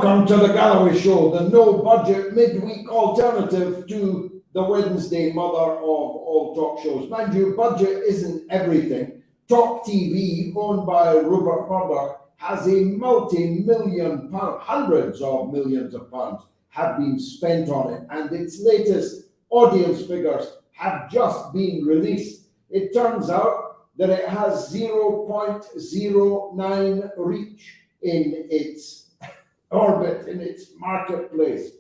Welcome to the Galloway Show, the no-budget midweek alternative to the Wednesday mother of all talk shows. Mind you, budget isn't everything. Talk TV, owned by Rupert Murdoch, has a multi-million pound, hundreds of millions of pounds have been spent on it, and its latest audience figures have just been released. It turns out that it has 0.09 reach in its orbit, in its marketplace.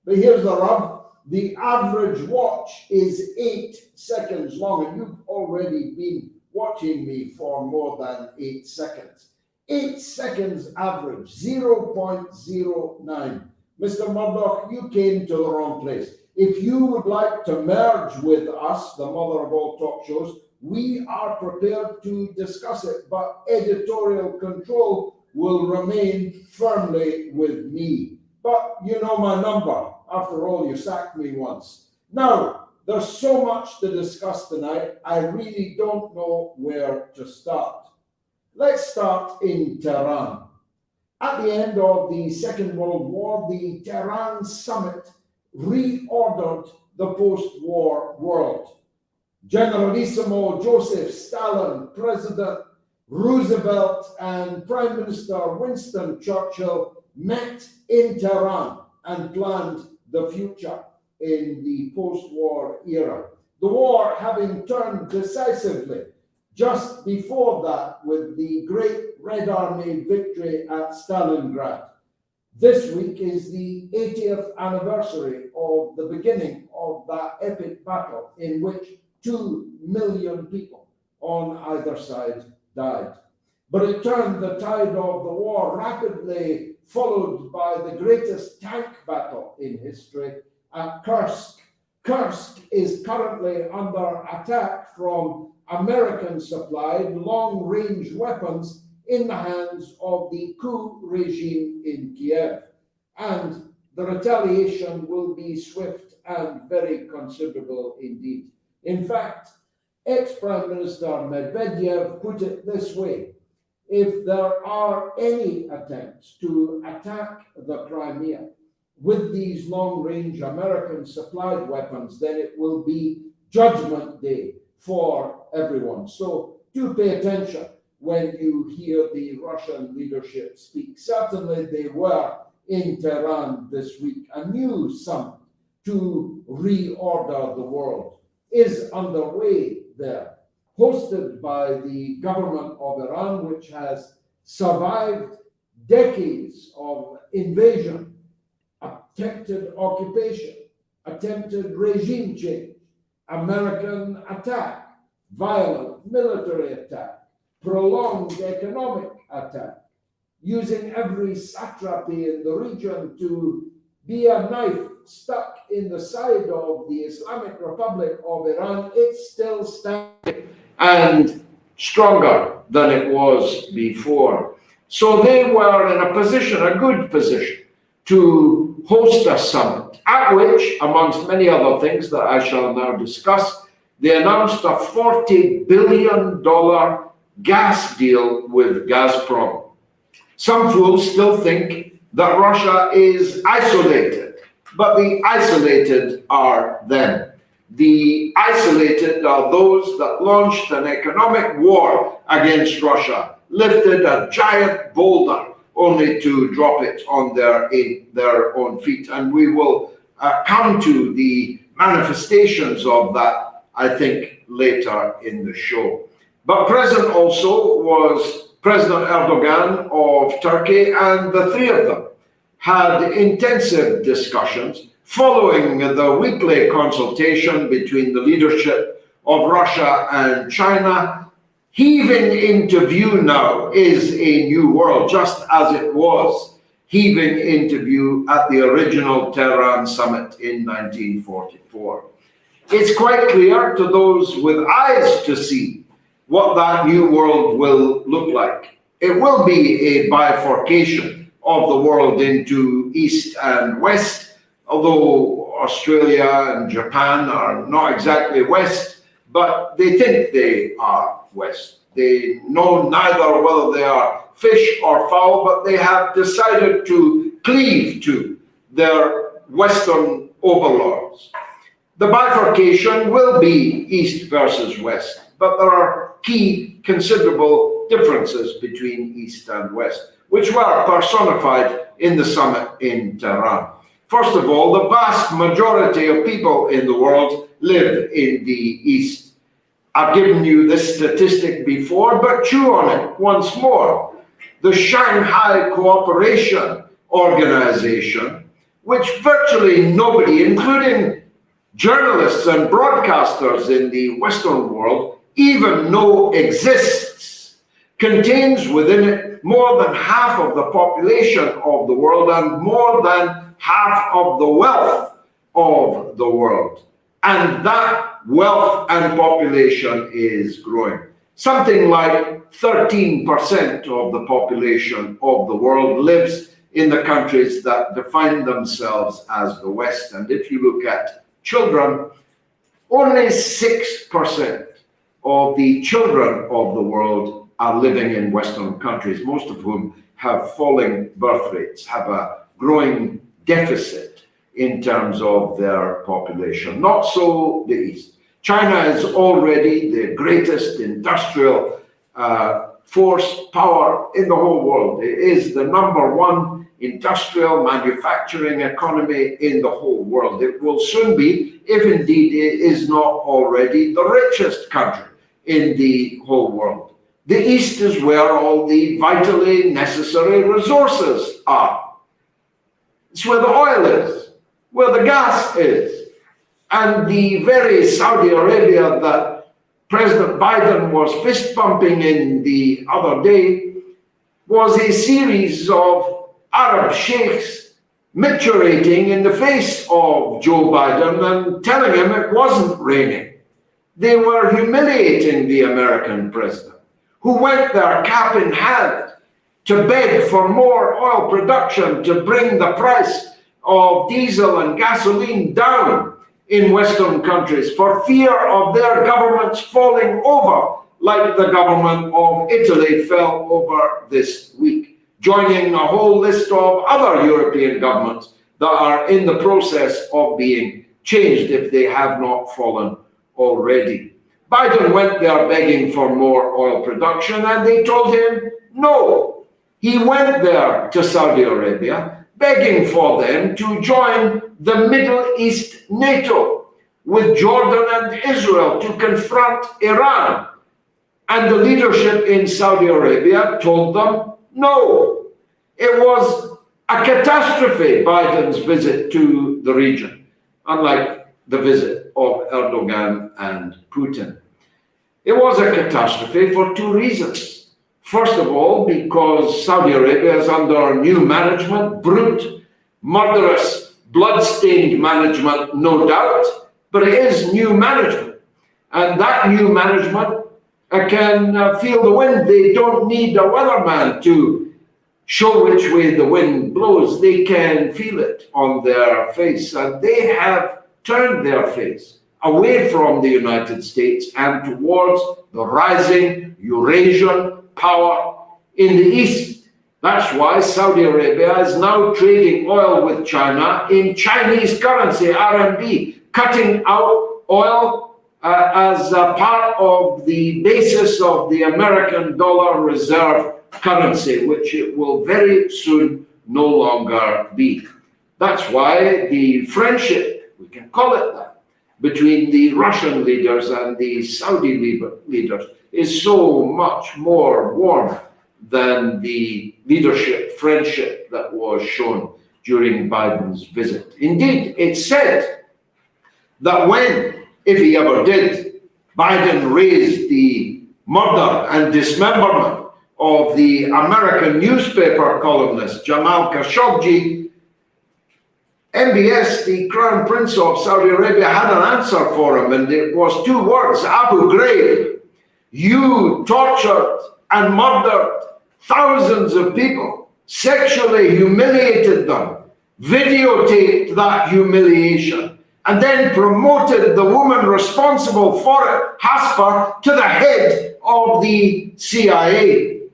But here's the rub. The average watch is 8 seconds long, and you've already been watching me for more than 8 seconds. 8 seconds average, 0.09. Mr. Murdoch, you came to the wrong place. If you would like to merge with us, the mother of all talk shows, we are prepared to discuss it, but editorial control will remain firmly with me. But you know my number. After all, you sacked me once. Now, there's so much to discuss tonight, I really don't know where to start. Let's start in Tehran. At the end of the Second World War, the Tehran summit reordered the post-war world. Generalissimo Joseph Stalin, President Roosevelt, and Prime Minister Winston Churchill met in Tehran and planned the future in the post-war era. The war having turned decisively just before that with the Great Red Army victory at Stalingrad. This week is the 80th anniversary of the beginning of that epic battle in which 2 million people on either side died. But it turned the tide of the war rapidly, followed by the greatest tank battle in history at Kursk. Kursk is currently under attack from American-supplied long-range weapons in the hands of the coup regime in Kiev. And the retaliation will be swift and very considerable indeed. In fact, ex-Prime Minister Medvedev put it this way: if there are any attempts to attack the Crimea with these long-range American-supplied weapons, then it will be Judgment Day for everyone. So do pay attention when you hear the Russian leadership speak. Certainly they were in Tehran this week. A new summit to reorder the world is underway there, hosted by the government of Iran, which has survived decades of invasion, attempted occupation, attempted regime change, American attack, violent military attack, prolonged economic attack, using every satrapy in the region to be a knife stuck in the side of the Islamic Republic of Iran. It's still standing and stronger than it was before. So they were in a position, a good position, to host a summit, at which, amongst many other things that I shall now discuss, they announced a $40 billion gas deal with Gazprom. Some fools still think that Russia is isolated, but the isolated are them. The isolated are those that launched an economic war against Russia, lifted a giant boulder only to drop it on their own feet. And we will come to the manifestations of that, I think, later in the show. But present also was President Erdogan of Turkey, and the three of them had intensive discussions following the weekly consultation between the leadership of Russia and China. Heaving into view now is a new world, just as it was heaving into view at the original Tehran summit in 1944. It's quite clear to those with eyes to see what that new world will look like. It will be a bifurcation of the world into East and West, although Australia and Japan are not exactly West, but they think they are West. They know neither whether they are fish or fowl, but they have decided to cleave to their Western overlords. The bifurcation will be East versus West, but there are key considerable differences between East and West, which were personified in the summit in Tehran. First of all, the vast majority of people in the world live in the East. I've given you this statistic before, but chew on it once more. The Shanghai Cooperation Organization, which virtually nobody, including journalists and broadcasters in the Western world, even know exists, contains within it more than half of the population of the world and more than half of the wealth of the world. And that wealth and population is growing. Something like 13% of the population of the world lives in the countries that define themselves as the West. And if you look at children, only 6% of the children of the world are living in Western countries, most of whom have falling birth rates, have a growing deficit in terms of their population. Not so the East. China is already the greatest industrial force power in the whole world. It is the #1 industrial manufacturing economy in the whole world. It will soon be, if indeed it is not already, the richest country in the whole world. The East is where all the vitally necessary resources are. It's where the oil is, where the gas is. And the very Saudi Arabia that President Biden was fist bumping in the other day was a series of Arab sheikhs micturating in the face of Joe Biden and telling him it wasn't raining. They were humiliating the American president, who went there cap in hand to beg for more oil production to bring the price of diesel and gasoline down in Western countries for fear of their governments falling over, like the government of Italy fell over this week, joining a whole list of other European governments that are in the process of being changed if they have not fallen already. Biden went there begging for more oil production and they told him no. He went there to Saudi Arabia begging for them to join the Middle East NATO with Jordan and Israel to confront Iran. And the leadership in Saudi Arabia told them no. It was a catastrophe, Biden's visit to the region, unlike the visit of Erdogan and Putin. It was a catastrophe for two reasons. First of all, because Saudi Arabia is under new management, brute, murderous, blood-stained management, no doubt, but it is new management. And that new management can feel the wind. They don't need a weatherman to show which way the wind blows. They can feel it on their face, and they have turned their face away from the United States and towards the rising Eurasian power in the East. That's why Saudi Arabia is now trading oil with China in Chinese currency, RMB, cutting out oil as a part of the basis of the American dollar reserve currency, which it will very soon no longer be. That's why the friendship, we can call it that, between the Russian leaders and the Saudi leaders is so much more warm than the leadership friendship that was shown during Biden's visit. Indeed, it's said that when, if he ever did, Biden raised the murder and dismemberment of the American newspaper columnist Jamal Khashoggi, MBS, the Crown Prince of Saudi Arabia, had an answer for him, and it was two words: Abu Ghraib. You tortured and murdered thousands of people, sexually humiliated them, videotaped that humiliation, and then promoted the woman responsible for it, Hasper, to the head of the CIA.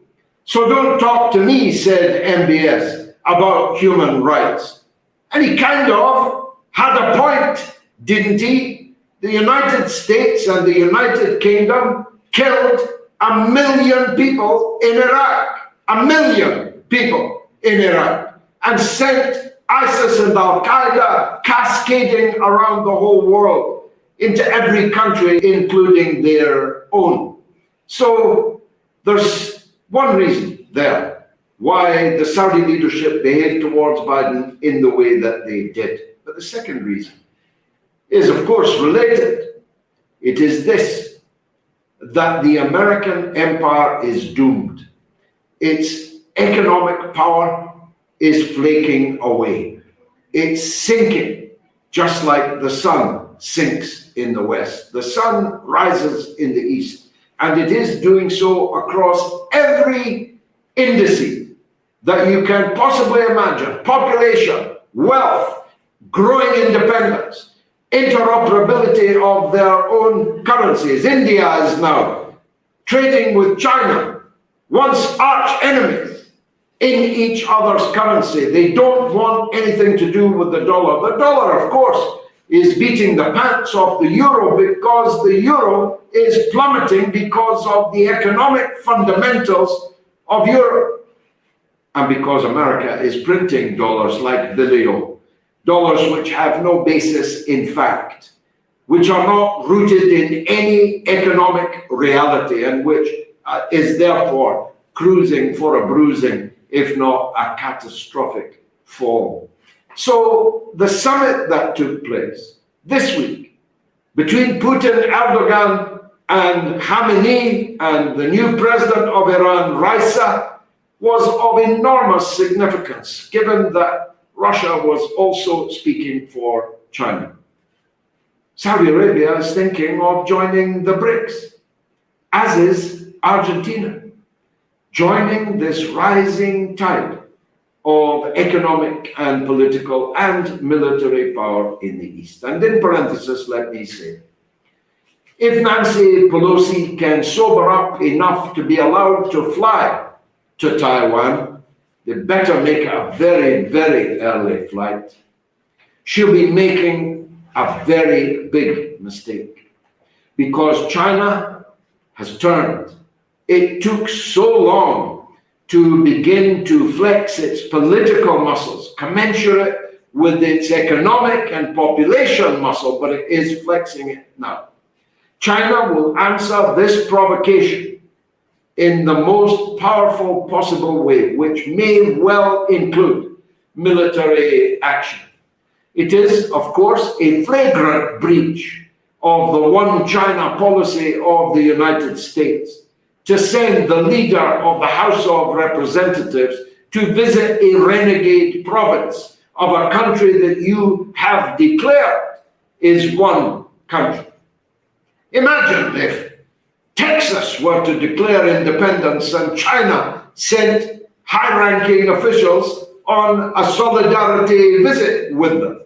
So don't talk to me, said MBS, about human rights. And he kind of had a point, didn't he? The United States and the United Kingdom killed 1 million people in Iraq, 1 million people in Iraq, and sent ISIS and Al-Qaeda cascading around the whole world into every country, including their own. So there's one reason there why the Saudi leadership behaved towards Biden in the way that they did. But the second reason is, of course, related. It is this, that the American empire is doomed. Its economic power is flaking away. It's sinking, just like the sun sinks in the west. The sun rises in the east, and it is doing so across every indice that you can possibly imagine: population, wealth, growing independence, interoperability of their own currencies. India is now trading with China, once arch enemies, in each other's currency. They don't want anything to do with the dollar. The dollar, of course, is beating the pants off the euro because the euro is plummeting because of the economic fundamentals of Europe, and because America is printing dollars like billion, dollars which have no basis in fact, which are not rooted in any economic reality, and which is therefore cruising for a bruising, if not a catastrophic fall. So the summit that took place this week between Putin, Erdogan, and Khamenei and the new president of Iran, Raisa, was of enormous significance, given that Russia was also speaking for China. Saudi Arabia is thinking of joining the BRICS, as is Argentina, joining this rising tide of economic and political and military power in the East. And in parenthesis, let me say, if Nancy Pelosi can sober up enough to be allowed to fly to Taiwan, they better make a very, very early flight. She'll be making a very big mistake, because China has turned. It took so long to begin to flex its political muscles, commensurate with its economic and population muscle, but it is flexing it now. China will answer this provocation in the most powerful possible way, which may well include military action. It is, of course, a flagrant breach of the one China policy of the United States to send the leader of the House of Representatives to visit a renegade province of a country that you have declared is one country. Imagine if Texas were to declare independence and China sent high-ranking officials on a solidarity visit with them.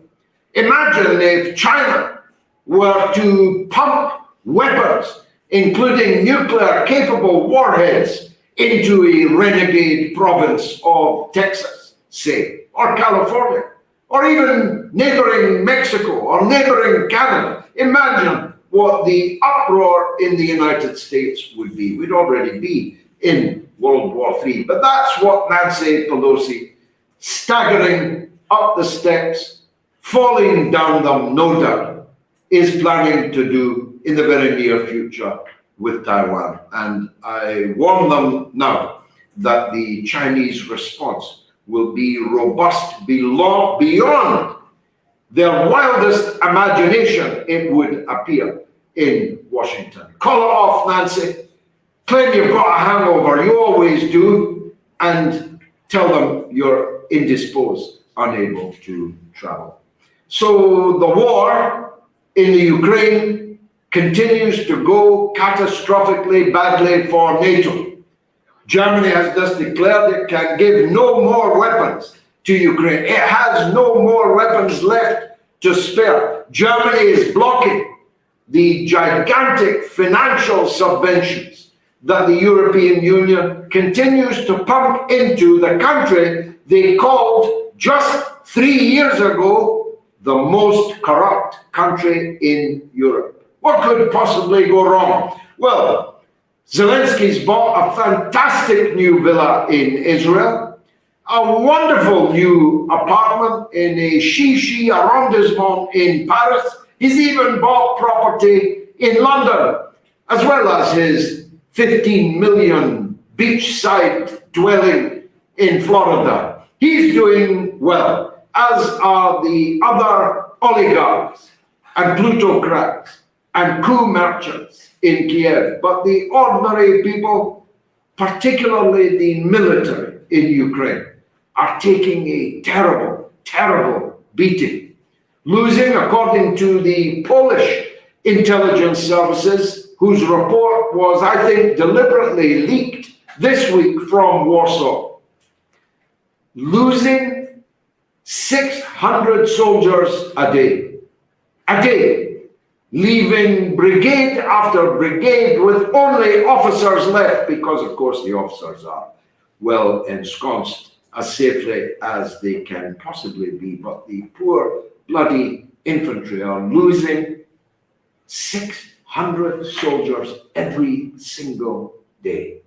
Imagine if China were to pump weapons, including nuclear-capable warheads, into a renegade province of Texas, say, or California, or even neighboring Mexico or neighboring Canada. Imagine what the uproar in the United States would be. We'd already be in World War III. But that's what Nancy Pelosi, staggering up the steps, falling down them, no doubt, is planning to do in the very near future with Taiwan. And I warn them now that the Chinese response will be robust beyond their wildest imagination, it would appear, in Washington. Call it off, Nancy. Claim you've got a hangover, you always do, and tell them you're indisposed, unable to travel. So the war in the Ukraine continues to go catastrophically badly for NATO. Germany has just declared it can give no more weapons to Ukraine. It has no more weapons left to spare. Germany is blocking the gigantic financial subventions that the European Union continues to pump into the country they called just 3 years ago the most corrupt country in Europe. What could possibly go wrong? Well, Zelensky's bought a fantastic new villa in Israel, a wonderful new apartment in a chic arrondissement in Paris. He's even bought property in London, as well as his 15 million beachside dwelling in Florida. He's doing well, as are the other oligarchs and plutocrats and coup merchants in Kiev. But the ordinary people, particularly the military in Ukraine, are taking a terrible, terrible beating, losing, according to the Polish intelligence services, whose report was, I think, deliberately leaked this week from Warsaw, losing 600 soldiers a day, leaving brigade after brigade with only officers left, because of course the officers are well ensconced as safely as they can possibly be, but the poor bloody infantry are losing 600 soldiers every single day.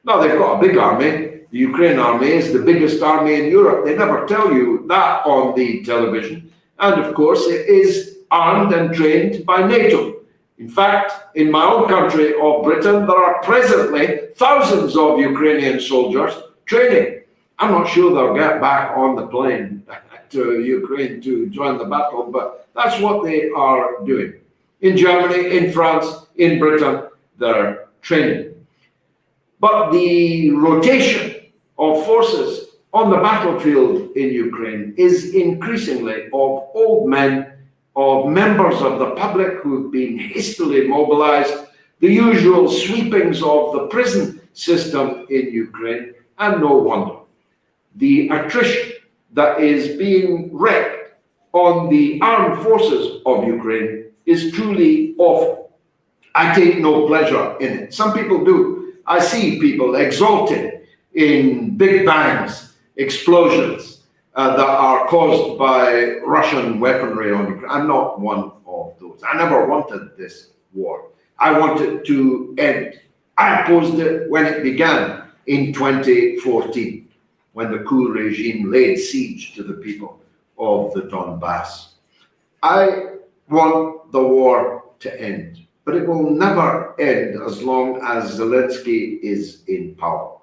Now, they've got a big army. The Ukraine army is the biggest army in Europe. They never tell you that on the television. And of course, it is armed and trained by NATO. In fact, in my own country of Britain, there are presently thousands of Ukrainian soldiers training. I'm not sure they'll get back on the plane to Ukraine to join the battle, but that's what they are doing. In Germany, in France, in Britain, they're training. But the rotation of forces on the battlefield in Ukraine is increasingly of old men, of members of the public who've been hastily mobilized, the usual sweepings of the prison system in Ukraine, and no wonder. The attrition that is being wreaked on the armed forces of Ukraine is truly awful. I take no pleasure in it. Some people do. I see people exulting in big bangs, explosions that are caused by Russian weaponry on Ukraine. I'm not one of those. I never wanted this war. I want it to end. I opposed it when it began in 2014, when the coup regime laid siege to the people of the Donbass. I want the war to end, but it will never end as long as Zelensky is in power.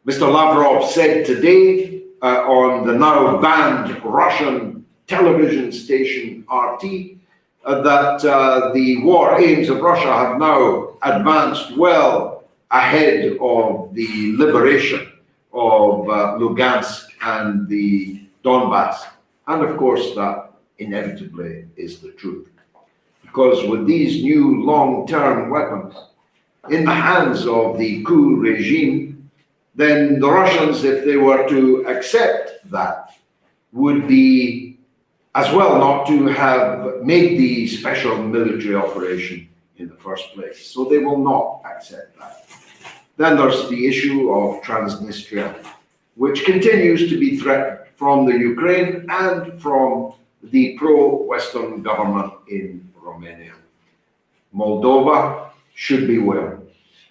Mr. Lavrov said today on the now banned Russian television station RT that the war aims of Russia have now advanced well ahead of the liberation of Lugansk and the Donbass. And of course, that inevitably is the truth. Because with these new long-term weapons in the hands of the coup regime, then the Russians, if they were to accept that, would be as well not to have made the special military operation in the first place. So they will not accept that. Then there's the issue of Transnistria, which continues to be threatened from the Ukraine and from the pro-Western government in Romania. Moldova should beware.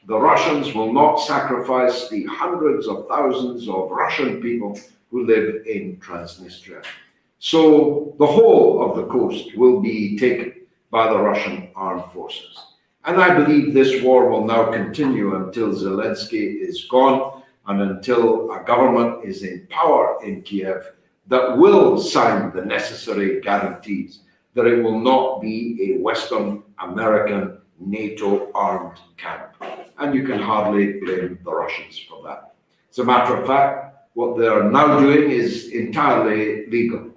The Russians will not sacrifice the hundreds of thousands of Russian people who live in Transnistria. So the whole of the coast will be taken by the Russian armed forces. And I believe this war will now continue until Zelensky is gone and until a government is in power in Kiev that will sign the necessary guarantees that it will not be a Western American NATO armed camp. And you can hardly blame the Russians for that. As a matter of fact, what they're now doing is entirely legal.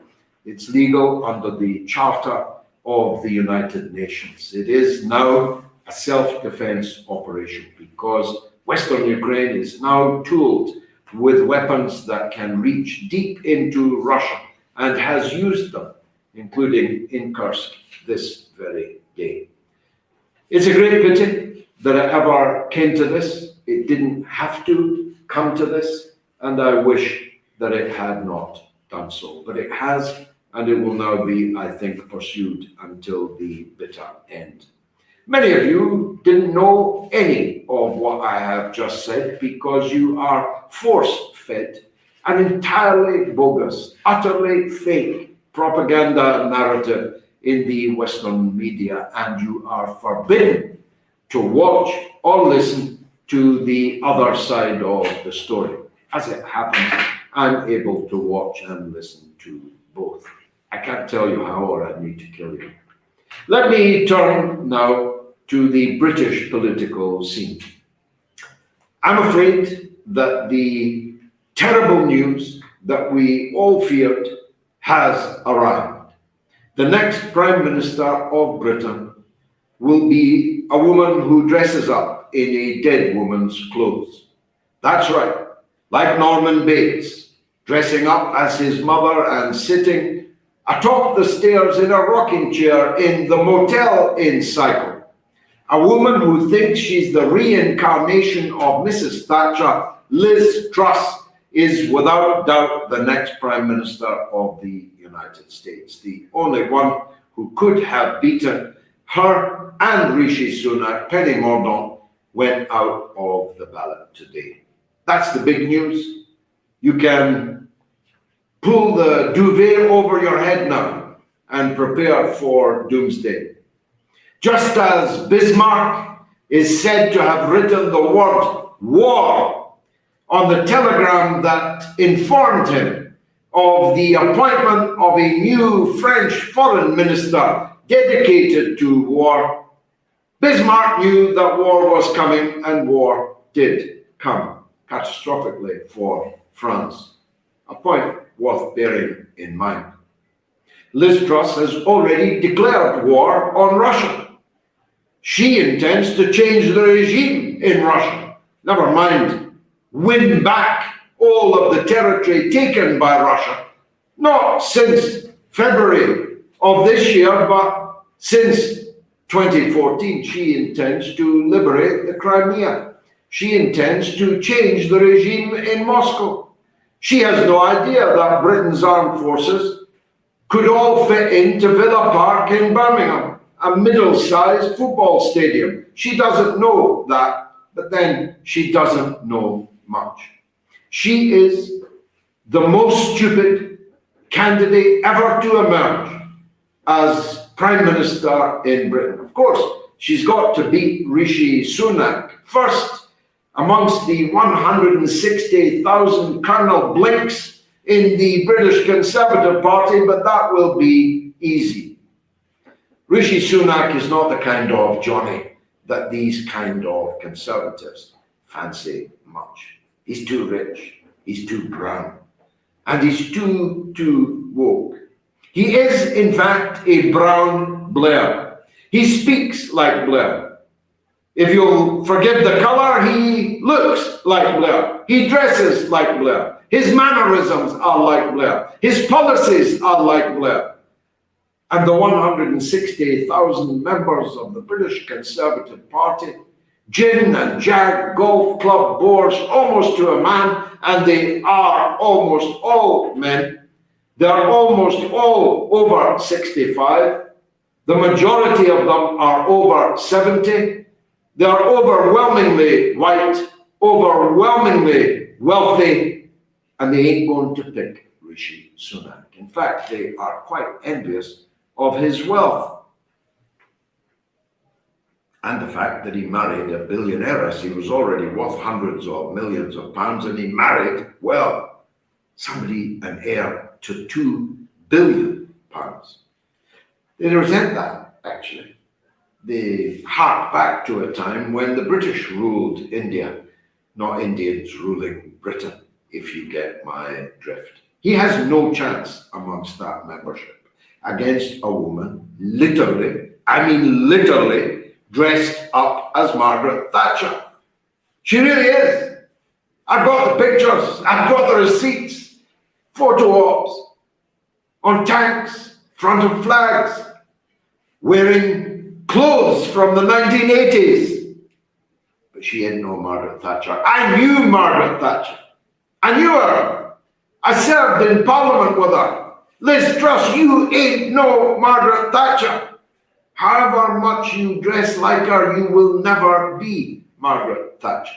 It's legal under the Charter of the United Nations. It is now a self-defense operation because Western Ukraine is now tooled with weapons that can reach deep into Russia and has used them, including in Kursk this very day. It's a great pity that it ever came to this. It didn't have to come to this, and I wish that it had not done so. But it has, and it will now be, I think, pursued until the bitter end. Many of you didn't know any of what I have just said because you are force-fed an entirely bogus, utterly fake propaganda narrative in the Western media, and you are forbidden to watch or listen to the other side of the story. As it happens, I'm able to watch and listen to both. I can't tell you how, or I'd need to kill you. Let me turn now to the British political scene. I'm afraid that the terrible news that we all feared has arrived. The next Prime Minister of Britain will be a woman who dresses up in a dead woman's clothes. That's right, like Norman Bates, dressing up as his mother and sitting atop the stairs in a rocking chair in the Motel Inn cycle. A woman who thinks she's the reincarnation of Mrs. Thatcher, Liz Truss, is without doubt the next Prime Minister of the United States, the only one who could have beaten her and Rishi Sunak. Penny Mordaunt went out of the ballot today. That's the big news. You can pull the duvet over your head now and prepare for doomsday. Just as Bismarck is said to have written the word war on the telegram that informed him of the appointment of a new French foreign minister dedicated to war, Bismarck knew that war was coming, and war did come catastrophically for France. A point worth bearing in mind. Liz Truss has already declared war on Russia. She intends to change the regime in Russia. Never mind, win back all of the territory taken by Russia, not since February of this year, but since 2014. She intends to liberate the Crimea. She intends to change the regime in Moscow. She has no idea that Britain's armed forces could all fit into Villa Park in Birmingham, a middle-sized football stadium. She doesn't know that, but then she doesn't know much. She is the most stupid candidate ever to emerge as Prime Minister in Britain. Of course, she's got to beat Rishi Sunak first amongst the 160,000 Colonel Blinks in the British Conservative Party, but that will be easy. Rishi Sunak is not the kind of Johnny that these kind of Conservatives fancy much. He's too rich, he's too brown, and he's too woke. He is, in fact, a brown Blair. He speaks like Blair. If you'll forgive the color, he looks like Blair. He dresses like Blair. His mannerisms are like Blair. His policies are like Blair. And the 160,000 members of the British Conservative Party, gin and jag golf club bores almost to a man, and they are almost all men. They're almost all over 65. The majority of them are over 70. They're overwhelmingly white, overwhelmingly wealthy, and they ain't going to pick Rishi Sunak. In fact, they are quite envious of his wealth and the fact that he married a billionairess. He was already worth hundreds of millions of pounds, and he married, well, somebody, an heir to £2 billion. They resent that, actually. They hark back to a time when the British ruled India, not Indians ruling Britain, if you get my drift. He has no chance amongst that membership against a woman, literally, I mean literally, dressed up as Margaret Thatcher. She really is. I've got the pictures, I've got the receipts, photo ops, on tanks, front of flags, wearing clothes from the 1980s. But she ain't no Margaret Thatcher. I knew Margaret Thatcher. I knew her. I served in Parliament with her. Liz Truss, you ain't no Margaret Thatcher. However much you dress like her, you will never be Margaret Thatcher.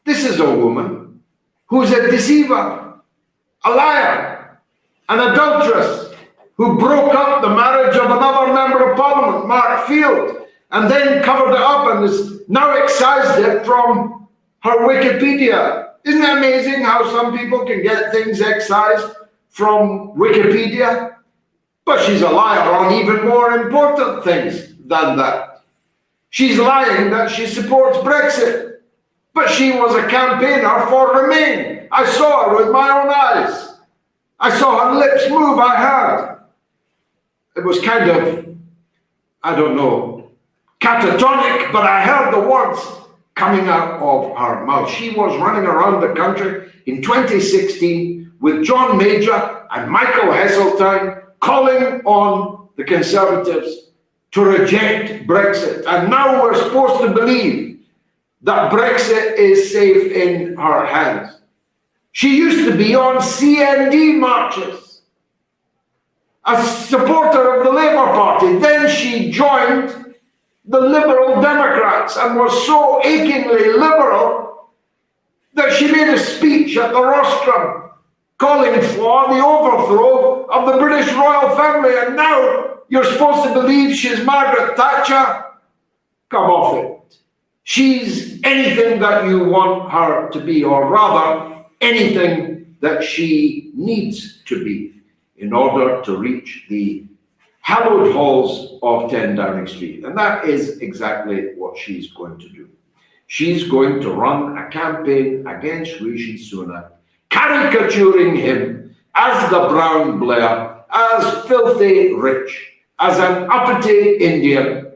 This is a woman who's a deceiver, a liar, an adulteress, who broke up the marriage of another member of Parliament, Mark Field, and then covered it up and has now excised it from her Wikipedia. Isn't it amazing how some people can get things excised from Wikipedia? But she's a liar on even more important things than that. She's lying that she supports Brexit, but she was a campaigner for Remain. I saw her with my own eyes. I saw her lips move, I heard. It was kind of, I don't know, catatonic, but I heard the words coming out of her mouth. She was running around the country in 2016 with John Major and Michael Heseltine calling on the Conservatives to reject Brexit. And now we're supposed to believe that Brexit is safe in her hands. She used to be on CND marches, a supporter of the Labour Party. Then she joined the Liberal Democrats and was so achingly liberal that she made a speech at the rostrum calling for the overthrow of the British royal family, and now you're supposed to believe she's Margaret Thatcher? Come off it. She's anything that you want her to be, or rather, anything that she needs to be in order to reach the hallowed halls of 10 Downing Street. And that is exactly what she's going to do. She's going to run a campaign against Rishi Sunak, caricaturing him as the Brown Blair, as filthy rich, as an uppity Indian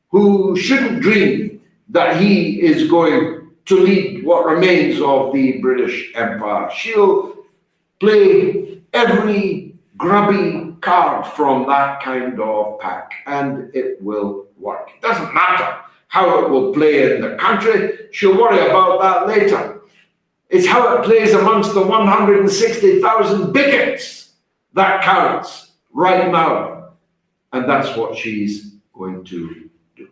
who shouldn't dream that he is going to lead what remains of the British Empire. She'll play every grubby card from that kind of pack, and it will work. It doesn't matter how it will play in the country. She'll worry about that later. It's how it plays amongst the 160,000 bigots that counts right now. And that's what she's going to do.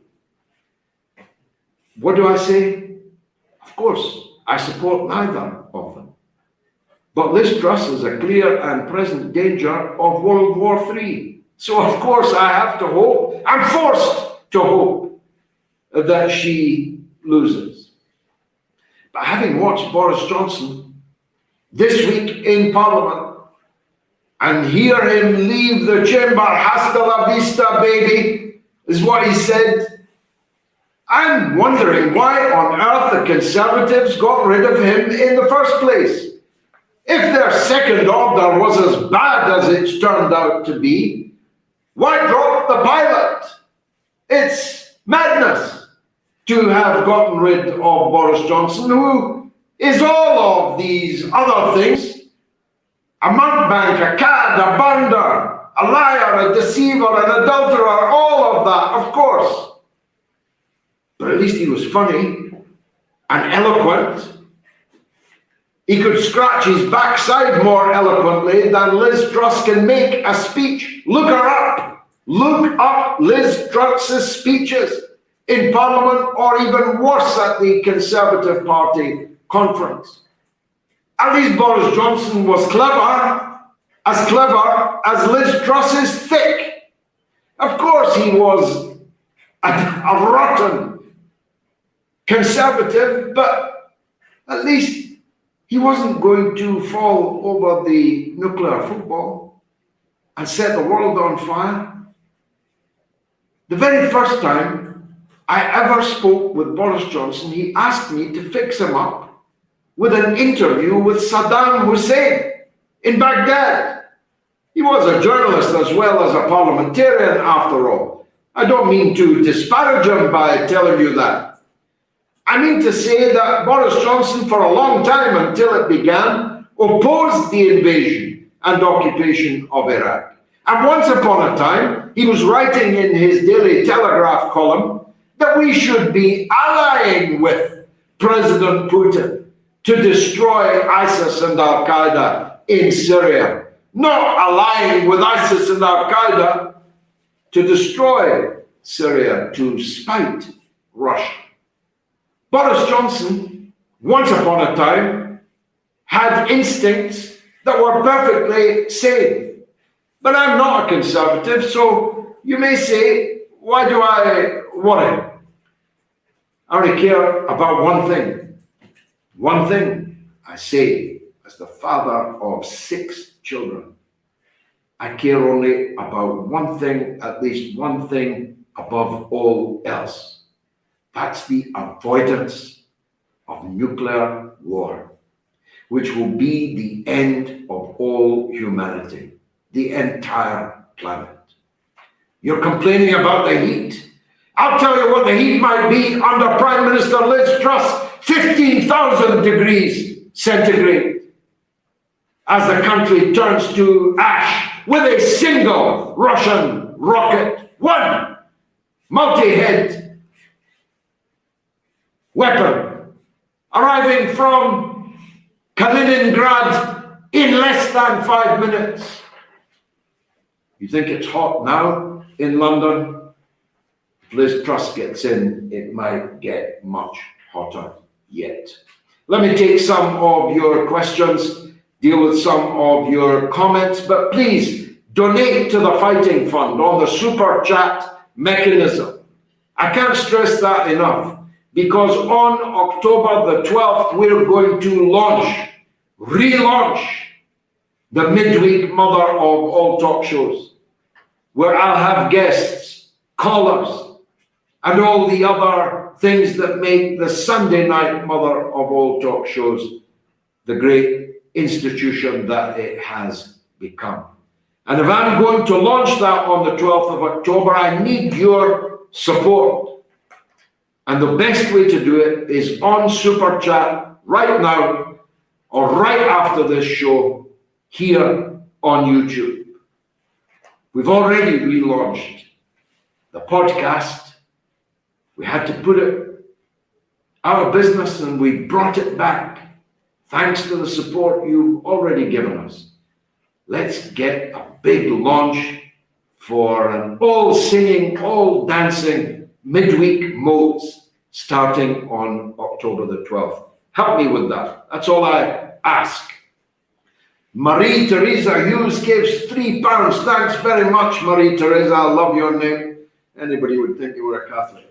What do I say? Of course, I support neither of them. But Liz Truss is a clear and present danger of World War III. So of course I have to hope, I'm forced to hope, that she loses. But having watched Boris Johnson this week in Parliament and hear him leave the chamber, hasta la vista, baby, is what he said, I'm wondering why on earth the Conservatives got rid of him in the first place. If their second order was as bad as it's turned out to be, why drop the pilot? It's madness to have gotten rid of Boris Johnson, who is all of these other things: a mountebank, a cad, a bounder, a liar, a deceiver, an adulterer, all of that, of course. But at least he was funny and eloquent. He could scratch his backside more eloquently than Liz Truss can make a speech. Look her up. Look up Liz Truss's speeches in Parliament, or even worse, at the Conservative Party conference. At least Boris Johnson was clever as Liz Truss is thick. Of course he was a rotten Conservative, but at least he wasn't going to fall over the nuclear football and set the world on fire. The very first time I ever spoke with Boris Johnson, he asked me to fix him up with an interview with Saddam Hussein in Baghdad. He was a journalist as well as a parliamentarian, after all. I don't mean to disparage him by telling you that. I mean to say that Boris Johnson, for a long time until it began, opposed the invasion and occupation of Iraq. And once upon a time, he was writing in his Daily Telegraph column that we should be allying with President Putin to destroy ISIS and Al-Qaeda in Syria, not allying with ISIS and Al-Qaeda to destroy Syria, to spite Russia. Boris Johnson, once upon a time, had instincts that were perfectly sane. But I'm not a conservative, so you may say, why do I worry? I only care about one thing. One thing, I say, as the father of 6 children, I care only about one thing, at least one thing above all else. That's the avoidance of nuclear war, which will be the end of all humanity, the entire planet. You're complaining about the heat. I'll tell you what the heat might be under Prime Minister Liz Truss, 15,000 degrees centigrade, as the country turns to ash with a single Russian rocket, one multi-head weapon arriving from Kaliningrad in less than 5 minutes. You think it's hot now in London? If Liz Truss gets in, it might get much hotter yet. Let me take some of your questions, deal with some of your comments, but please donate to the Fighting Fund on the Super Chat mechanism. I can't stress that enough, because on October the 12th, we're going to relaunch the midweek mother of all talk shows, where I'll have guests, callers, and all the other things that make the Sunday night mother of all talk shows the great institution that it has become. And if I'm going to launch that on the 12th of October, I need your support. And the best way to do it is on Super Chat right now or right after this show here on YouTube. We've already relaunched the podcast. We had to put it out of business and we brought it back thanks to the support you've already given us. Let's get a big launch for an all singing, all dancing midweek modes starting on October the 12th. Help me with that. That's all I ask. Marie Teresa Hughes gives £3. Thanks very much, Marie Teresa. I love your name. Anybody would think you were a Catholic.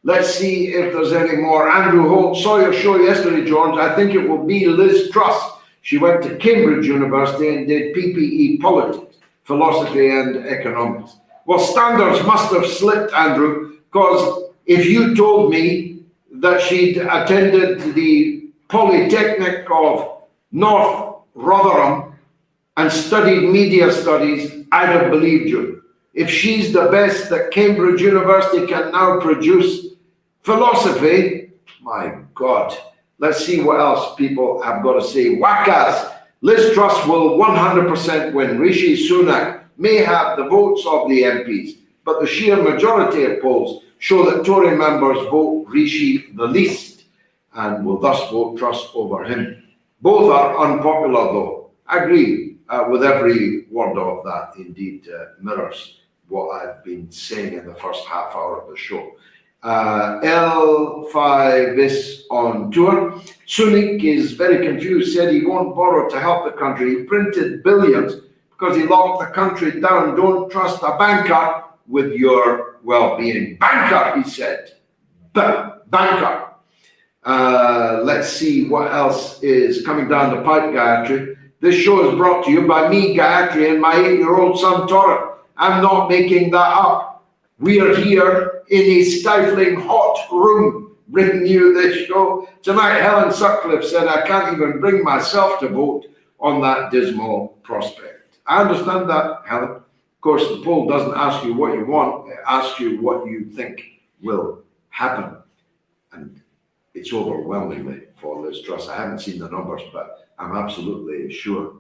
Let's see if there's any more. Andrew Holt, saw your show yesterday, George. I think it will be Liz Truss. She went to Cambridge University and did PPE politics, philosophy and economics. Well, standards must have slipped, Andrew, because if you told me that she'd attended the Polytechnic of North Rotherham and studied media studies, I'd have believed you. If she's the best that Cambridge University can now produce, philosophy, my God. Let's see what else people have got to say. Whackers, Liz Truss will 100% win. Rishi Sunak may have the votes of the MPs, but the sheer majority of polls show that Tory members vote Rishi the least and will thus vote Truss over him. Both are unpopular though. I agree with every word of that. Indeed mirrors what I've been saying in the first half hour of the show. L5 is on tour. Sunak is very confused, said he won't borrow to help the country. He printed billions because he locked the country down. Don't trust a banker with your well-being. Banker, he said. Banker. Let's see what else is coming down the pipe, Gayatri. This show is brought to you by me, Gayatri, and my 8-year-old son, Torah. I'm not making that up. We are here in a stifling hot room bringing you this show. Tonight, Helen Sutcliffe said, I can't even bring myself to vote on that dismal prospect. I understand that, Helen. Of course, the poll doesn't ask you what you want. It asks you what you think will happen. And it's overwhelmingly for Liz Truss. I haven't seen the numbers, but I'm absolutely sure.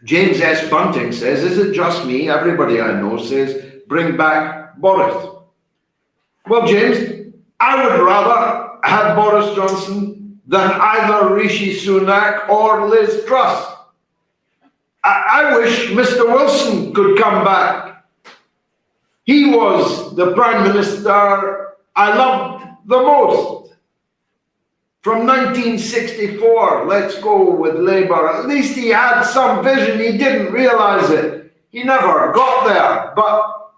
James S. Bunting says, is it just me? Everybody I know says, bring back Boris. Well, James, I would rather have Boris Johnson than either Rishi Sunak or Liz Truss. I wish Mr. Wilson could come back. He was the Prime Minister I loved the most. From 1964, let's go with Labour. At least he had some vision. He didn't realize it. He never got there, but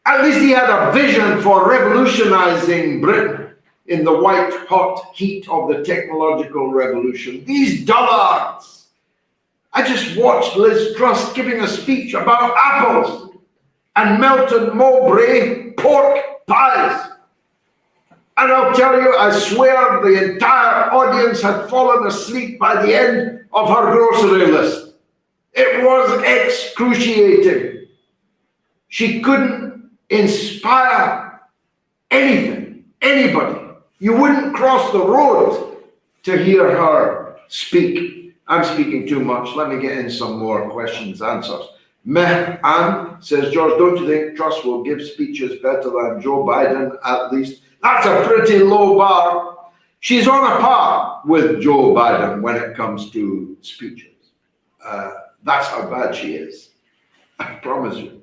at least he had a vision for revolutionizing Britain in the white hot heat of the technological revolution. These dullards. I just watched Liz Truss giving a speech about apples and melted Mowbray pork pies. And I'll tell you, I swear the entire audience had fallen asleep by the end of her grocery list. It was excruciating. She couldn't inspire anything, anybody. You wouldn't cross the road to hear her speak. I'm speaking too much. Let me get in some more questions, answers. Meh Ann says, George, don't you think Truss will give speeches better than Joe Biden at least? That's a pretty low bar. She's on a par with Joe Biden when it comes to speeches. That's how bad she is. I promise you.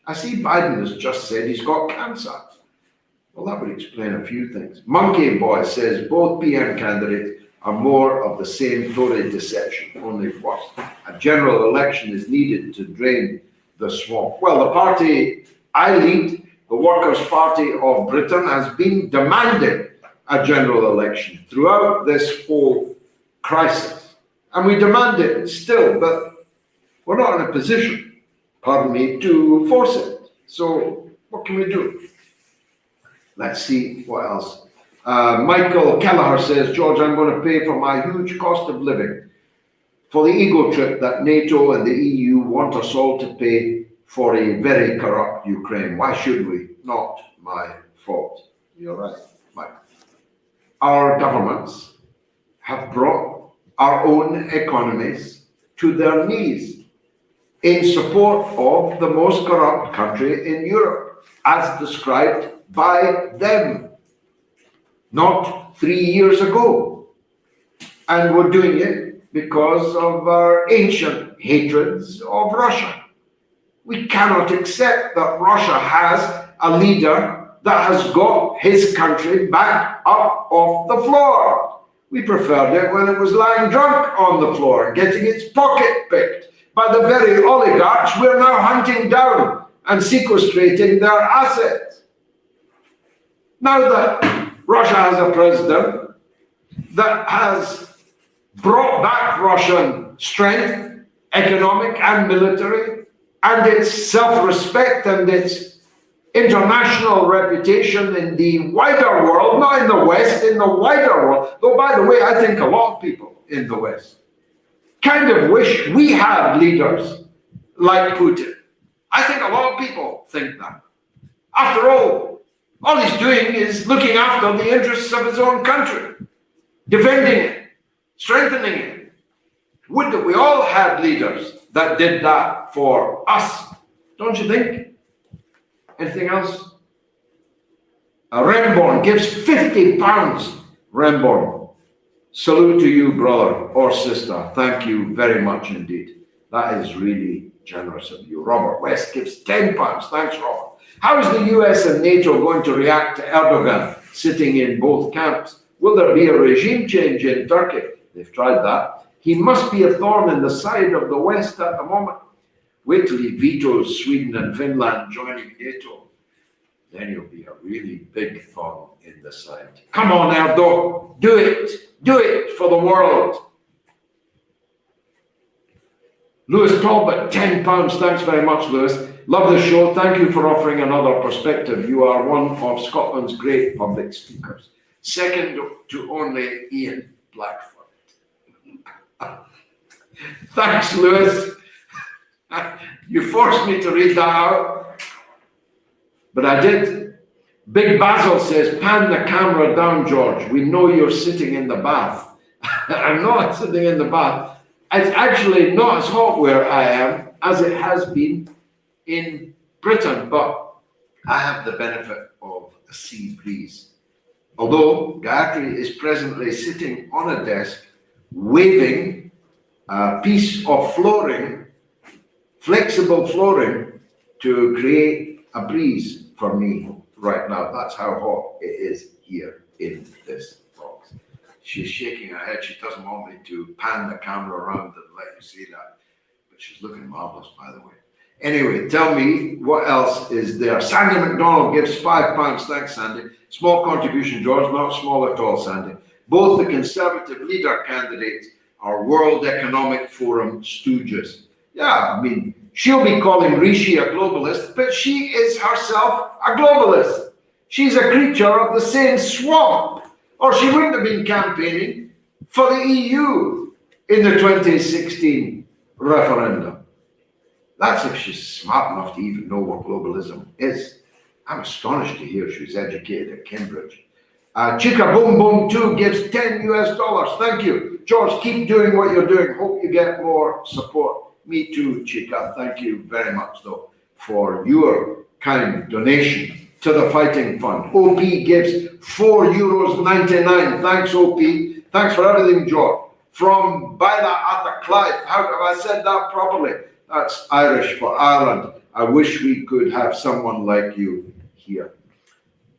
I see Biden has just said he's got cancer. Well, that would explain a few things. Monkey Boy says both PM candidates are more of the same Tory deception, only worse. A general election is needed to drain the swamp. Well, the party I lead, the Workers' Party of Britain, has been demanding a general election throughout this whole crisis. And we demand it still, but we're not in a position, pardon me, to force it. So what can we do? Let's see what else. Michael Kelleher says, George, I'm going to pay for my huge cost of living for the ego trip that NATO and the EU want us all to pay for a very corrupt Ukraine. Why should we? Not my fault. You're right, Mike. Our governments have brought our own economies to their knees in support of the most corrupt country in Europe, as described by them. Not 3 years ago. And we're doing it because of our ancient hatreds of Russia. We cannot accept that Russia has a leader that has got his country back up off the floor. We preferred it when it was lying drunk on the floor, getting its pocket picked by the very oligarchs we're now hunting down and sequestrating their assets. Now that Russia has a president that has brought back Russian strength, economic and military, and its self-respect and its international reputation in the wider world, not in the West, in the wider world. Though, by the way, I think a lot of people in the West kind of wish we had leaders like Putin. I think a lot of people think that. After all he's doing is looking after the interests of his own country, defending it, strengthening it. Would that we all had leaders that did that for us, don't you think? Anything else? Remborn gives £50. Remborn. Salute to you, brother or sister. Thank you very much indeed. That is really generous of you. Robert West gives £10. Thanks, Robert. How is the US and NATO going to react to Erdogan sitting in both camps? Will there be a regime change in Turkey? They've tried that. He must be a thorn in the side of the West at the moment. Wait till he vetoes Sweden and Finland joining NATO. Then he'll be a really big thorn in the side. Come on, Erdo, do it. Do it for the world. Lewis Talbot, £10. Thanks very much, Lewis. Love the show. Thank you for offering another perspective. You are one of Scotland's great public speakers. Second to only Ian Blackford. Thanks, Lewis. You forced me to read that out, but I did. Big Basil says, pan the camera down, George. We know you're sitting in the bath. I'm not sitting in the bath. It's actually not as hot where I am as it has been in Britain, but I have the benefit of a sea breeze Although Gayatri is presently sitting on a desk, waving a piece of flooring, flexible flooring, to create a breeze for me right now. That's how hot it is here in this box. She's shaking her head. She doesn't want me to pan the camera around and let you see that. But she's looking marvelous, by the way. Anyway, tell me what else is there. Sandy McDonald gives £5. Thanks, Sandy. Small contribution, George, not small at all, Sandy. Both the Conservative leader candidates are World Economic Forum stooges. Yeah, I mean, she'll be calling Rishi a globalist, but she is herself a globalist. She's a creature of the same swamp, or she wouldn't have been campaigning for the EU in the 2016 referendum. That's if she's smart enough to even know what globalism is. I'm astonished to hear she was educated at Cambridge. Chica Boom Boom 2 gives $10. Thank you. George, keep doing what you're doing. Hope you get more support. Me too, Chica. Thank you very much, though, for your kind donation to the Fighting Fund. OP gives €4.99. Thanks, OP. Thanks for everything, George. From Baila at the Clyde. How have I said that properly? That's Irish for Ireland. I wish we could have someone like you here.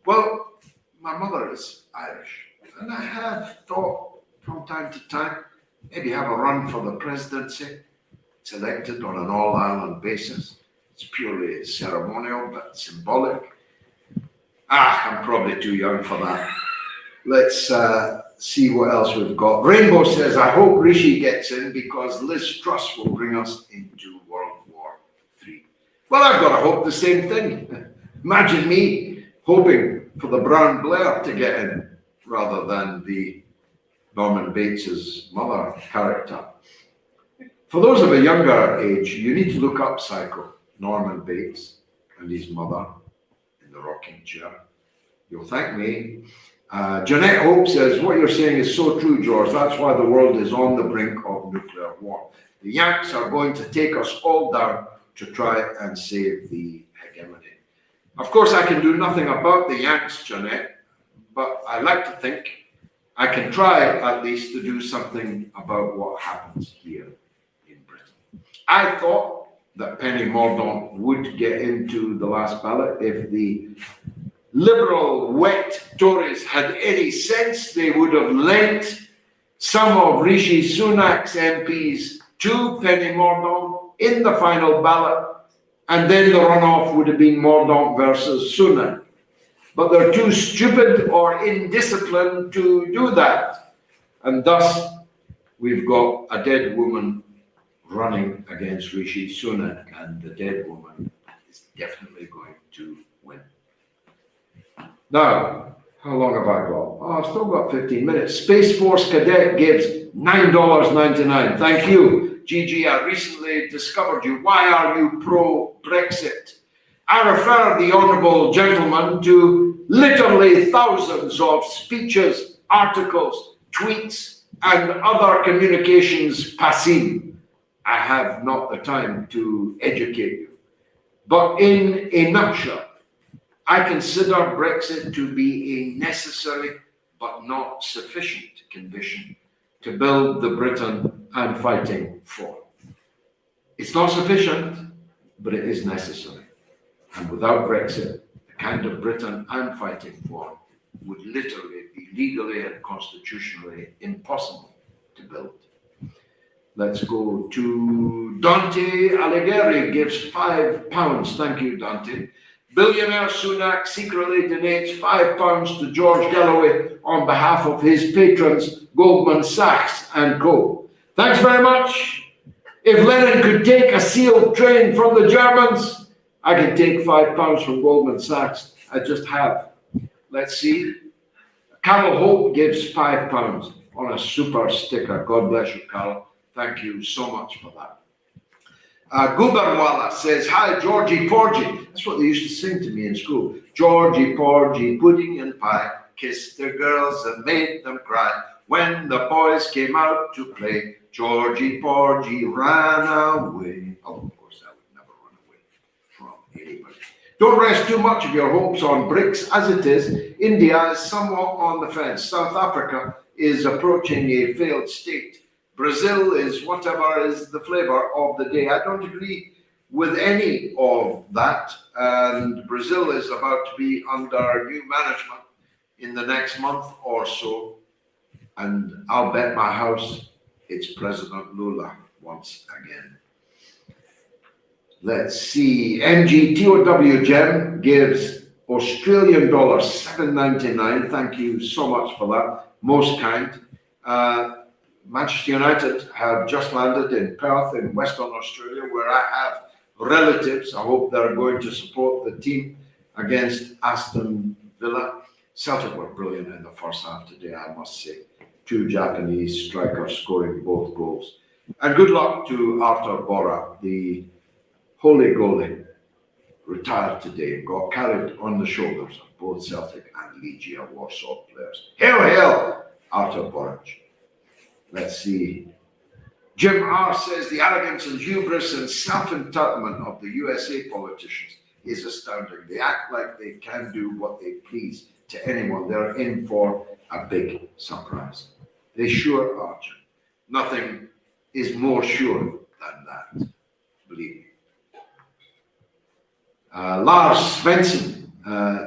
Well, my mother is Irish, and I have thought from time to time, maybe have a run for the presidency. It's elected on an all-Ireland basis. It's purely ceremonial, but symbolic. I'm probably too young for that. Let's see what else we've got. Rainbow says, I hope Rishi gets in because Liz Truss will bring us into World War III. Well, I've got to hope the same thing. Imagine me hoping for the Brown Blair to get in rather than the Norman Bates's mother character. For those of a younger age, you need to look up Psycho, Norman Bates and his mother in the rocking chair. You'll thank me. Jeanette Hope says, what you're saying is so true, George. That's why the world is on the brink of nuclear war. The Yanks are going to take us all down to try and save the hegemony. Of course, I can do nothing about the Yanks, Jeanette, but I like to think I can try at least to do something about what happens here in Britain. I thought that Penny Mordaunt would get into the last ballot if the Liberal wet Tories had any sense. They would have lent some of Rishi Sunak's MPs to Penny Mordaunt in the final ballot, and then the runoff would have been Mordaunt versus Sunak. But they're too stupid or indisciplined to do that. And thus, we've got a dead woman running against Rishi Sunak, and the dead woman is definitely going to win. Now, how long have I got? I've still got 15 minutes. Space Force Cadet gives $9.99. Thank you. Gigi, I recently discovered you. Why are you pro-Brexit? I refer the honourable gentleman to literally thousands of speeches, articles, tweets, and other communications passing. I have not the time to educate you. But in a nutshell, I consider Brexit to be a necessary but not sufficient condition to build the Britain I'm fighting for. It's not sufficient, but it is necessary. And without Brexit, the kind of Britain I'm fighting for would literally be legally and constitutionally impossible to build. Let's go to Dante Alighieri gives £5. Thank you, Dante. Billionaire Sunak secretly donates £5 to George Galloway on behalf of his patrons, Goldman Sachs and Co. Thanks very much. If Lenin could take a sealed train from the Germans, I can take £5 from Goldman Sachs. I just have. Let's see. Carol Hope gives £5 on a super sticker. God bless you, Carol. Thank you so much for that. Gubarwala says, hi, Georgie Porgy. That's what they used to sing to me in school. Georgie Porgy, pudding and pie, kissed the girls and made them cry. When the boys came out to play, Georgie Porgy ran away. Oh, of course, I would never run away from anybody. Don't rest too much of your hopes on BRICS as it is. India is somewhat on the fence. South Africa is approaching a failed state. Brazil is whatever is the flavor of the day. I don't agree with any of that. And Brazil is about to be under new management in the next month or so. And I'll bet my house it's President Lula once again. Let's see. MGTOW Gem gives Australian dollar $7.99. Thank you so much for that. Most kind. Manchester United have just landed in Perth in Western Australia, where I have relatives. I hope they're going to support the team against Aston Villa. Celtic were brilliant in the first half today, I must say. 2 Japanese strikers scoring both goals. And good luck to Artur Borat, the holy goalie, retired today and got carried on the shoulders of both Celtic and Legia Warsaw players. Hail, hail, Artur Borat. Let's see. Jim R says the arrogance and hubris and self-entitlement of the USA politicians is astounding. They act like they can do what they please to anyone. They're in for a big surprise. They sure are. Nothing is more sure than that. Believe me. Lars Svensson,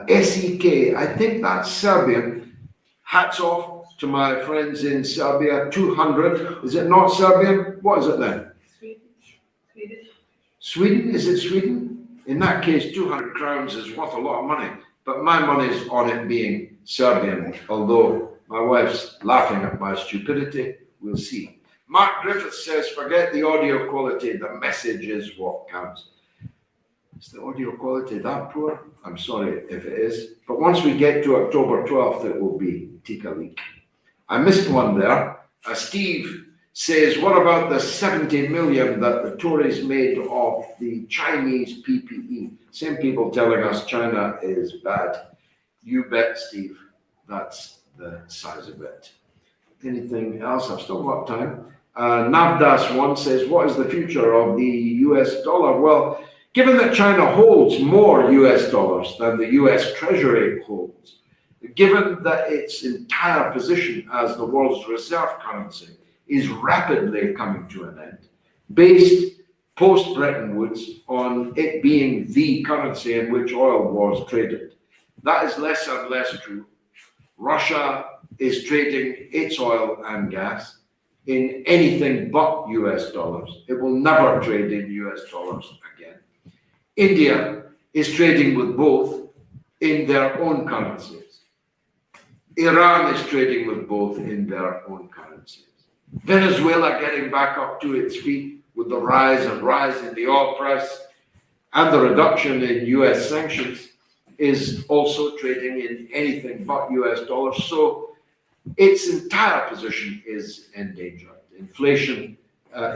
SEK, I think that's Serbian. Hats off to my friends in Serbia. 200. Is it not Serbian? What is it then? Swedish. Sweden? Is it Sweden? In that case, 200 crowns is worth a lot of money. But my money's on it being Serbian, although my wife's laughing at my stupidity. We'll see. Mark Griffith says, forget the audio quality. The message is what counts. Is the audio quality that poor? I'm sorry if it is. But once we get to October 12th, it will be Tika Leak. I missed one there. Steve says, what about the 70 million that the Tories made of the Chinese PPE? Same people telling us China is bad. You bet, Steve. That's the size of it. Anything else? I've still got time. Navdas1 says, what is the future of the US dollar? Well, given that China holds more US dollars than the US Treasury holds, given that its entire position as the world's reserve currency is rapidly coming to an end, based post-Bretton Woods on it being the currency in which oil was traded, that is less and less true. Russia is trading its oil and gas in anything but US dollars. It will never trade in US dollars again. India is trading with both in their own currencies. Iran is trading with both in their own currencies. Venezuela getting back up to its feet with the rise in the oil price and the reduction in US sanctions is also trading in anything but US dollars. So its entire position is endangered. Inflation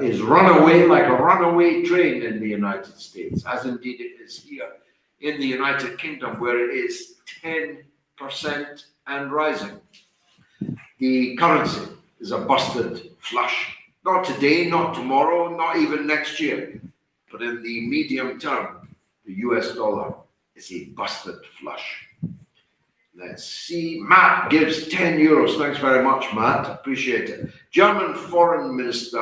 is run away like a runaway train in the United States, as indeed it is here in the United Kingdom, where it is 10% and rising. The currency is a busted flush. Not today, not tomorrow, not even next year, but in the medium term, the US dollar is a busted flush. Let's see. Matt gives 10 euros. Thanks very much, Matt. Appreciate it. German Foreign Minister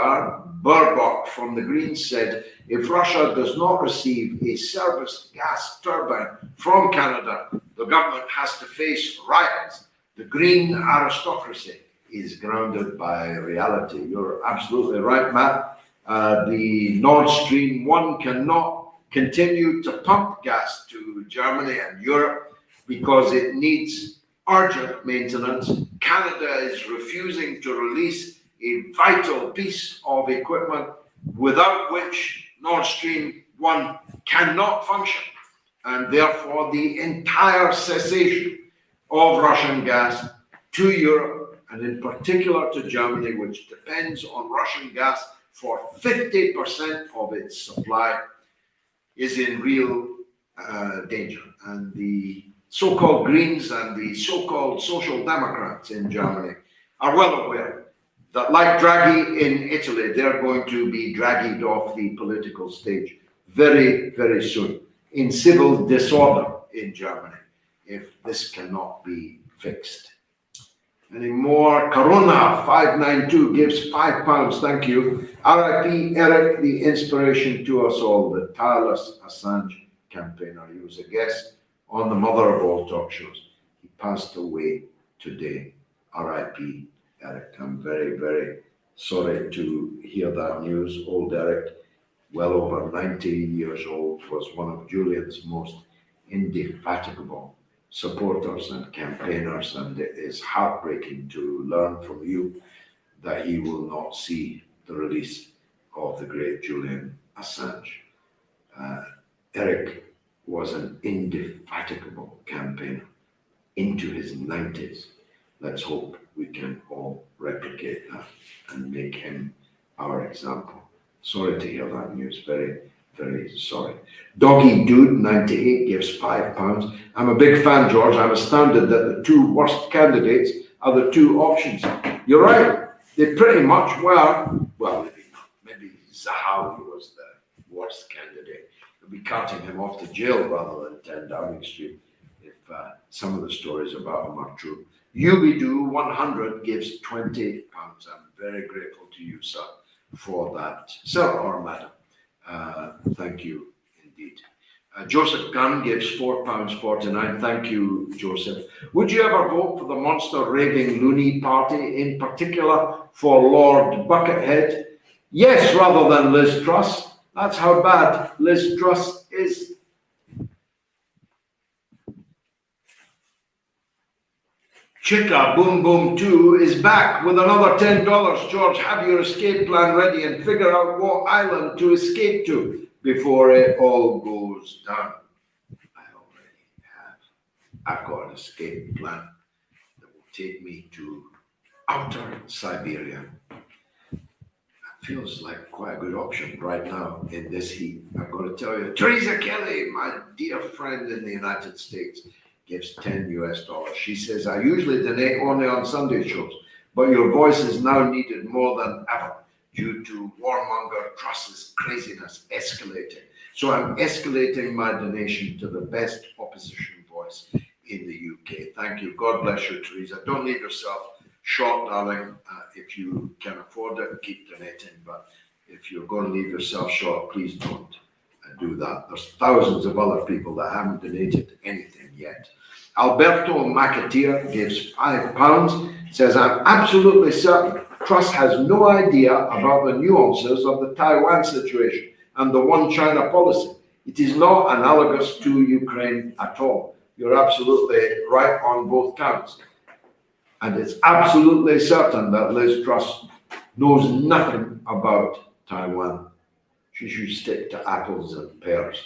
Baerbock from the Greens said, if Russia does not receive a serviced gas turbine from Canada, the government has to face riots. The green aristocracy is grounded by reality. You're absolutely right, Matt. The Nord Stream 1 cannot continue to pump gas to Germany and Europe because it needs urgent maintenance. Canada is refusing to release a vital piece of equipment without which Nord Stream 1 cannot function, and therefore the entire cessation of Russian gas to Europe, and in particular to Germany, which depends on Russian gas for 50% of its supply, is in real danger. And the so-called Greens and the so-called Social Democrats in Germany are well aware that, like Draghi in Italy, they're going to be dragged off the political stage very, very soon. in civil disorder in Germany if this cannot be fixed. Any more? Corona 592 gives £5. Thank you. RIP Eric, the inspiration to us all, the tireless Assange campaigner. He was a guest on the mother of all talk shows. He passed away today. RIP Eric. I'm very, very sorry to hear that news. Old Eric, well over 90 years old, was one of Julian's most indefatigable supporters and campaigners, and it is heartbreaking to learn from you that he will not see the release of the great Julian Assange. Eric was an indefatigable campaigner into his 90s. Let's hope we can all replicate that and make him our example. Sorry to hear that news, very, very sorry. Doggy Dude 98 gives £5. I'm a big fan, George. I'm astounded that the two worst candidates are the two options. You're right. They pretty much were. Well, maybe not. Maybe Zahawi was the worst candidate. We'll be carting him off to jail rather than 10 Downing Street if some of the stories about him are true. Yubidu 100 gives £20. I'm very grateful to you, sir, for that. Sir or madam. Thank you indeed. Joseph Gunn gives £4.49. Thank you, Joseph. Would you ever vote for the monster raving loony party, in particular for Lord Buckethead? Yes, rather than Liz Truss. That's how bad Liz Truss is. Chica Boom Boom 2 is back with another $10. George, have your escape plan ready and figure out what island to escape to before it all goes down. I already have. I've got an escape plan that will take me to outer Siberia. That feels like quite a good option right now in this heat. I've got to tell you, Teresa Kelly, my dear friend in the United States, gives $10. She says, I usually donate only on Sunday shows, but your voice is now needed more than ever due to warmonger Truss's craziness escalating. So I'm escalating my donation to the best opposition voice in the UK. Thank you. God bless you, Teresa. Don't leave yourself short, darling. If you can afford it, keep donating. But if you're going to leave yourself short, please don't do that. There's thousands of other people that haven't donated anything yet. Alberto Macatia gives £5. Says, I'm absolutely certain Truss has no idea about the nuances of the Taiwan situation and the one China policy. It is not analogous to Ukraine at all. You're absolutely right on both counts. And it's absolutely certain that Liz Truss knows nothing about Taiwan. She should stick to apples and pears,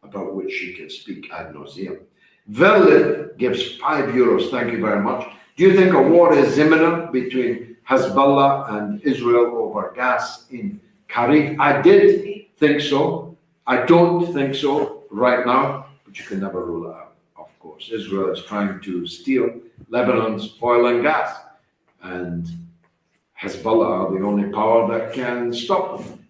about which she can speak ad nauseum. Verlin gives €5. Thank you very much. Do you think a war is imminent between Hezbollah and Israel over gas in Karif? I did think so. I don't think so right now, but you can never rule it out, of course. Israel is trying to steal Lebanon's oil and gas, and Hezbollah are the only power that can stop them.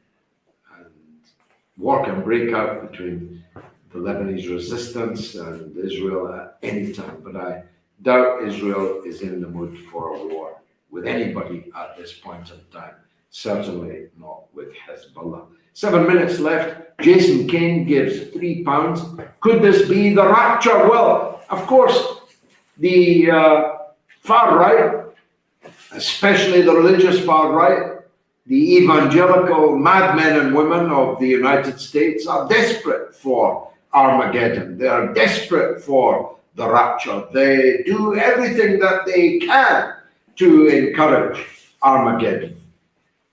War can break out between the Lebanese resistance and Israel at any time, but I doubt Israel is in the mood for a war with anybody at this point in time, certainly not with Hezbollah. 7 minutes left. Jason Kane gives £3. Could this be the rapture? Well, of course, the far right, especially the religious far right, the evangelical madmen and women of the United States are desperate for Armageddon. They are desperate for the rapture. They do everything that they can to encourage Armageddon.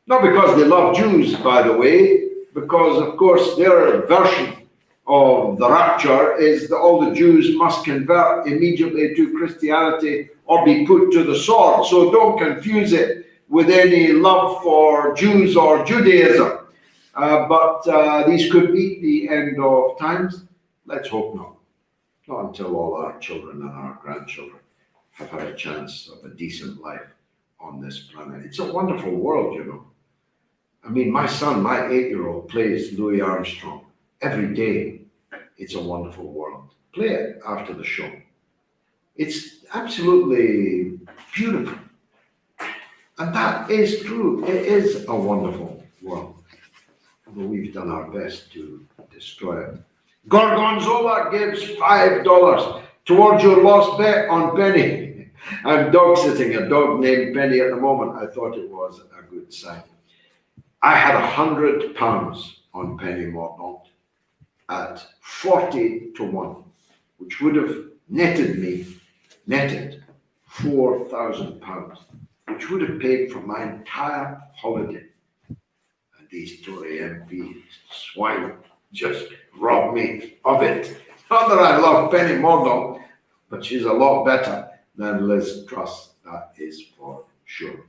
Not because they love Jews, by the way, because, of course, their version of the rapture is that all the Jews must convert immediately to Christianity or be put to the sword. So don't confuse it with any love for Jews or Judaism. But these could be the end of times. Let's hope not. Not until all our children and our grandchildren have had a chance of a decent life on this planet. It's a wonderful world, you know. I mean, my son, my 8-year-old, plays Louis Armstrong every day It's a Wonderful World. Play it after the show. It's absolutely beautiful. And that is true. It is a wonderful world. Although we've done our best to destroy it. Gorgonzola gives $5 towards your lost bet on Penny. I'm dog sitting a dog named Penny at the moment. I thought it was a good sign. I had £100 on Penny Mordaunt at 40-1, which would have netted £4,000, which would have paid for my entire holiday. And these Tory MP swine just robbed me of it. Not that I love Penny Mordaunt, but she's a lot better than Liz Truss, that is for sure.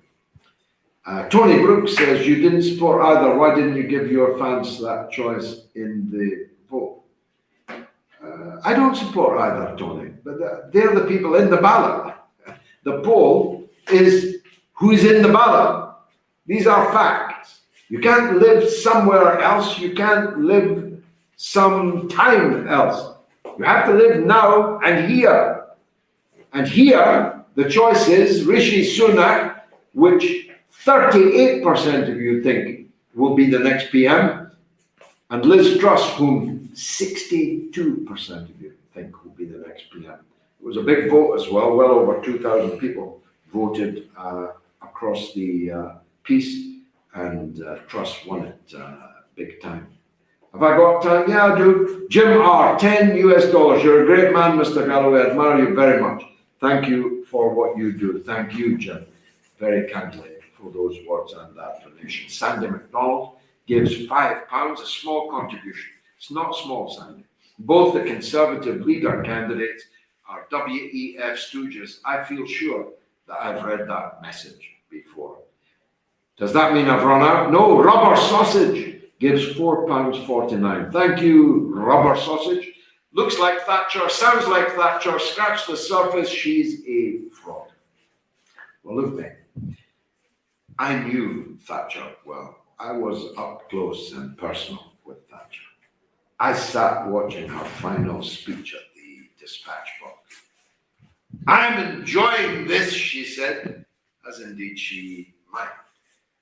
Tony Brooks says, you didn't support either. Why didn't you give your fans that choice in the vote? I don't support either, Tony, but they're the people in the ballot. The poll is who's in the ballot. These are facts. You can't live somewhere else. You can't live sometime else. You have to live now and here. And here, the choice is Rishi Sunak, which 38% of you think will be the next PM, and Liz Truss, whom 62% of you think will be the next PM. It was a big vote as well. Well over 2,000 people voted across the piece, and Truss won it big time. Have I got time? Yeah, I do. Jim R, $10 US. You're a great man, Mr. Galloway. I admire you very much. Thank you for what you do. Thank you, Jim, very kindly for those words and that donation. Sandy McDonald gives £5, a small contribution. It's not small, Sandy. Both the Conservative leader candidates are WEF stooges. I feel sure that I've read that message before. Does that mean I've run out? No, Rubber Sausage gives £4.49. Thank you, Rubber Sausage. Looks like Thatcher, sounds like Thatcher, scratch the surface, she's a fraud. Well, look then, I knew Thatcher well. I was up close and personal with Thatcher. I sat watching her final speech at the dispatch box. I'm enjoying this, she said, as indeed she might.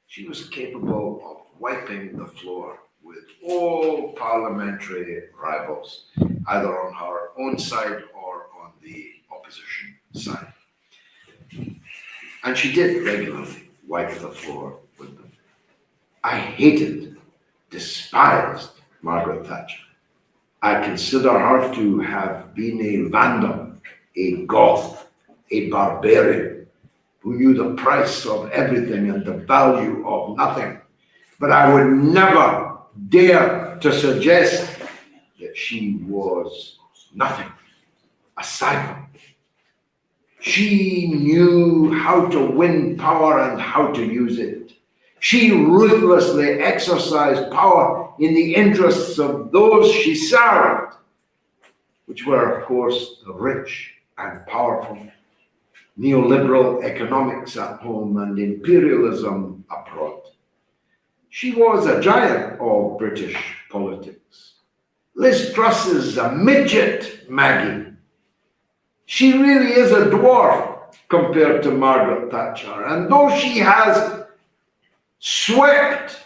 She was capable of wiping the floor with all parliamentary rivals, either on her own side or on the opposition side. And she did regularly wipe the floor with them. I hated, despised Margaret Thatcher. I consider her to have been a vandal, a Goth, a barbarian, who knew the price of everything and the value of nothing. But I would never dare to suggest that she was nothing, a cipher. She knew how to win power and how to use it. She ruthlessly exercised power in the interests of those she served, which were, of course, the rich and powerful, neoliberal economics at home and imperialism abroad. She was a giant of British politics. Liz Truss is a midget, Maggie. She really is a dwarf compared to Margaret Thatcher. And though she has swept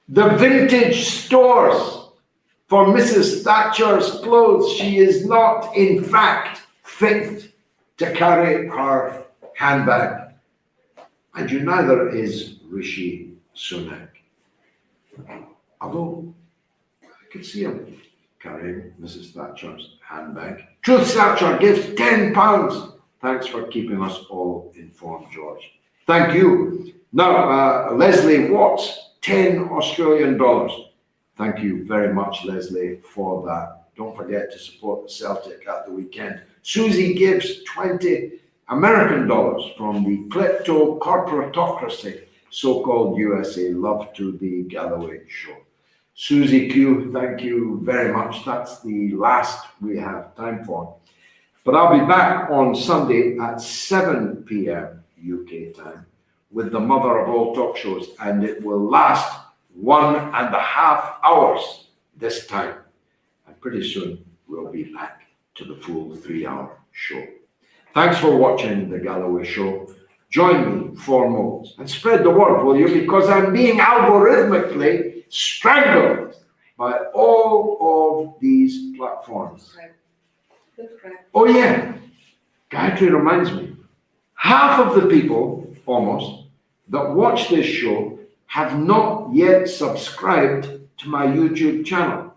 the vintage stores for Mrs. Thatcher's clothes, she is not, in fact, fit to carry her handbag. And neither is Rishi Sunak. Although I could see him carrying Mrs. Thatcher's handbag. Truth Thatcher gives £10. Thanks for keeping us all informed, George. Thank you. Now, Leslie Watts, $10 Australian. Thank you very much, Leslie, for that. Don't forget to support the Celtic at the weekend. Susie gives $20 American from the klepto corporatocracy, so-called USA. Love to the Galloway Show. Susie Q, thank you very much. That's the last we have time for. But I'll be back on Sunday at 7 p.m. UK time with the mother of all talk shows, and it will last 1.5 hours this time. And pretty soon we'll be back to the full 3-hour show. Thanks for watching the Galloway Show. Join me for more and spread the word, will you? Because I'm being algorithmically strangled by all of these platforms. Oh yeah, Gayatri reminds me, half of the people, almost, that watch this show have not yet subscribed to my YouTube channel.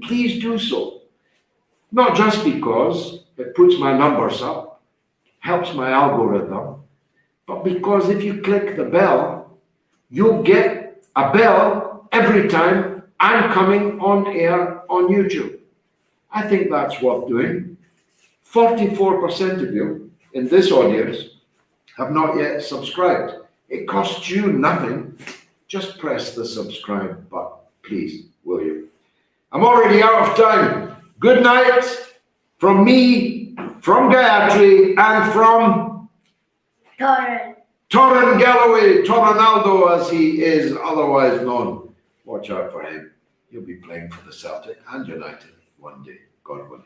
Please do so. Not just because it puts my numbers up, helps my algorithm, but because if you click the bell, you'll get a bell every time I'm coming on air on YouTube. I think that's worth doing. 44% of you in this audience have not yet subscribed. It costs you nothing. Just press the subscribe button, please, will you? I'm already out of time. Good night from me, from Gayatri, and from Torren Galloway, Torrenaldo as he is otherwise known. Watch out for him. He'll be playing for the Celtic and United one day, God willing.